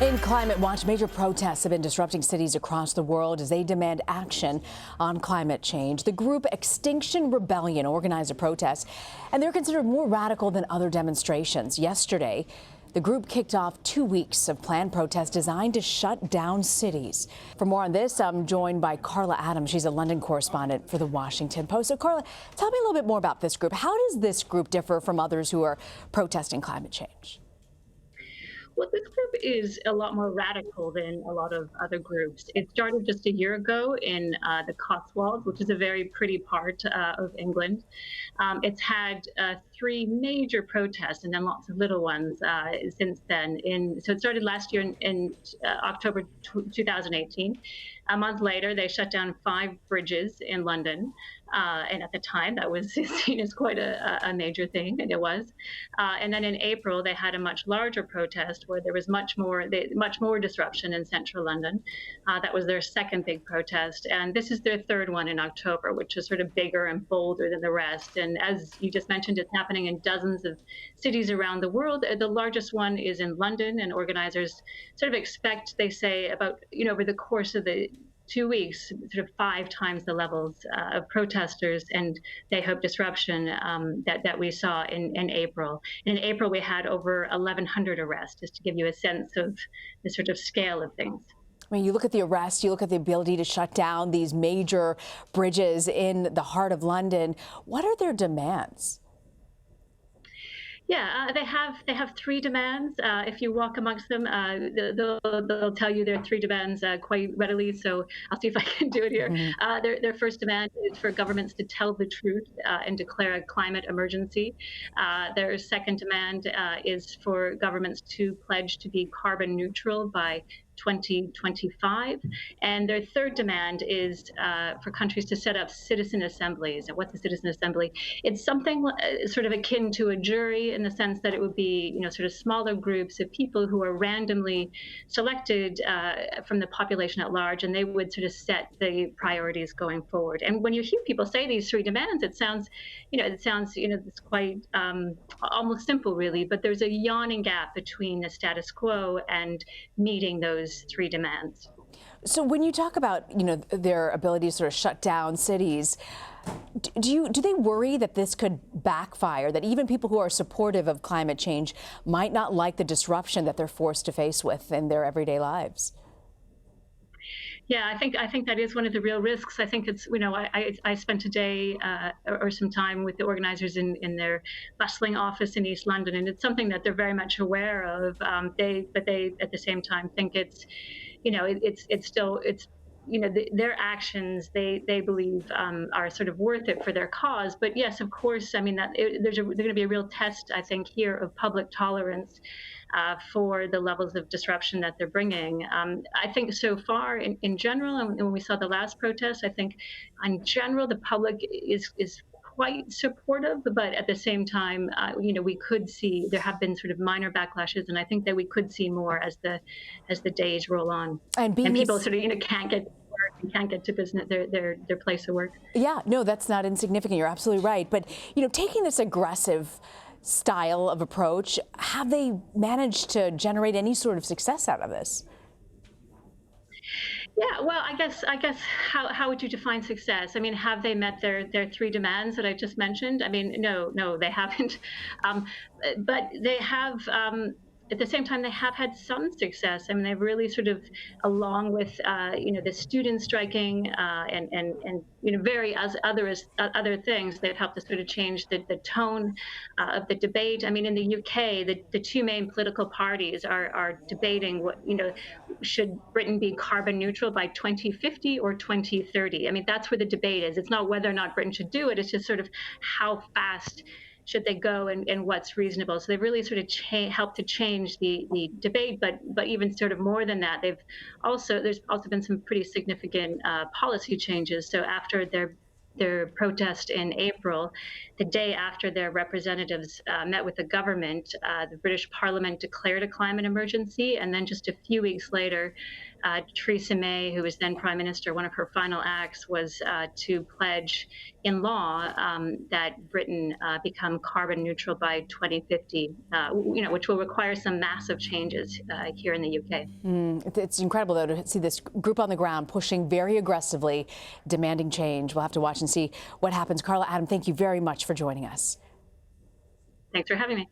In Climate Watch, major protests have been disrupting cities across the world as they demand action on climate change. The group Extinction Rebellion organized a protest, and they're considered more radical than other demonstrations. Yesterday, the group kicked off 2 weeks of planned protests designed to shut down cities. For more on this, I'm joined by Karla Adam. She's a London correspondent for The Washington Post. So, Karla, tell me a little bit more about this group. How does this group differ from others who are protesting climate change? Well, this group is a lot more radical than a lot of other groups. It started just a year ago in the Cotswolds, which is a very pretty part of England. It's had 3 major protests and then lots of little ones since then. So it started last year in October 2018. A month later, they shut down 5 bridges in London. And at the time, that was seen as quite a major thing, and it was. And then in April, they had a much larger protest where there was much more disruption in central London. That was their second big protest. And this is their third one in October, which is sort of bigger and bolder than the rest. And as you just mentioned, it's happening in dozens of cities around the world. The largest one is in London, and organizers sort of expect, they say, about, over the course of the 2 weeks, sort of 5 times the levels of protesters, and they hope disruption that we saw in April. In April, we had over 1,100 arrests, just to give you a sense of the sort of scale of things. I mean, you look at the arrests, you look at the ability to shut down these major bridges in the heart of London. What are their demands? Yeah, they have 3 demands. If you walk amongst them, they'll tell you their 3 demands quite readily. So I'll see if I can do it here. Their first demand is for governments to tell the truth and declare a climate emergency. Their second demand is for governments to pledge to be carbon neutral by 2025. And their third demand is for countries to set up citizen assemblies. And what's a citizen assembly? It's something sort of akin to a jury in the sense that it would be, sort of smaller groups of people who are randomly selected from the population at large, and they would sort of set the priorities going forward. And when you hear people say these 3 demands, it sounds it's quite almost simple, really. But there's a yawning gap between the status quo and meeting those 3 demands. So when you talk about, their ability to sort of shut down cities, do they worry that this could backfire, that even people who are supportive of climate change might not like the disruption that they're forced to face with in their everyday lives? Yeah, I think that is one of the real risks. I think it's, I spent a day or some time with the organizers in their bustling office in East London, and it's something that they're very much aware of. But they at the same time think it's, their actions, they believe are sort of worth it for their cause. But yes, of course, I mean, there's going to be a real test, I think, here of public tolerance for the levels of disruption that they're bringing. I think so far, in general, and when we saw the last protest, I think in general the public is quite supportive, but at the same time, we could see there have been sort of minor backlashes, and I think that we could see more as the days roll on, and people sort of can't get to work and can't get to business, their place of work. Yeah, no, that's not insignificant. You're absolutely right. But taking this aggressive style of approach, have they managed to generate any sort of success out of this? Yeah, well, I guess how would you define success? I mean, have they met their 3 demands that I just mentioned? I mean, no, they haven't. But they have. At the same time, they have had some success. I mean, they've really sort of, along with the students striking and various other things, they've helped to sort of change the tone of the debate. I mean, in the UK, the 2 main political parties are debating what should Britain be carbon neutral by 2050 or 2030. I mean, that's where the debate is. It's not whether or not Britain should do it. It's just sort of how fast should they go and what's reasonable. So they've really sort of helped to change the debate, but even sort of more than that, there's also been some pretty significant policy changes. So after their protest in April, the day after their representatives met with the government, the British Parliament declared a climate emergency, and then just a few weeks later, Theresa May, who was then Prime Minister, one of her final acts was to pledge in law that Britain become carbon neutral by 2050, which will require some massive changes here in the UK. It's incredible, though, to see this group on the ground pushing very aggressively, demanding change. We'll have to watch and see what happens. Karla Adam, thank you very much for joining us. Thanks for having me.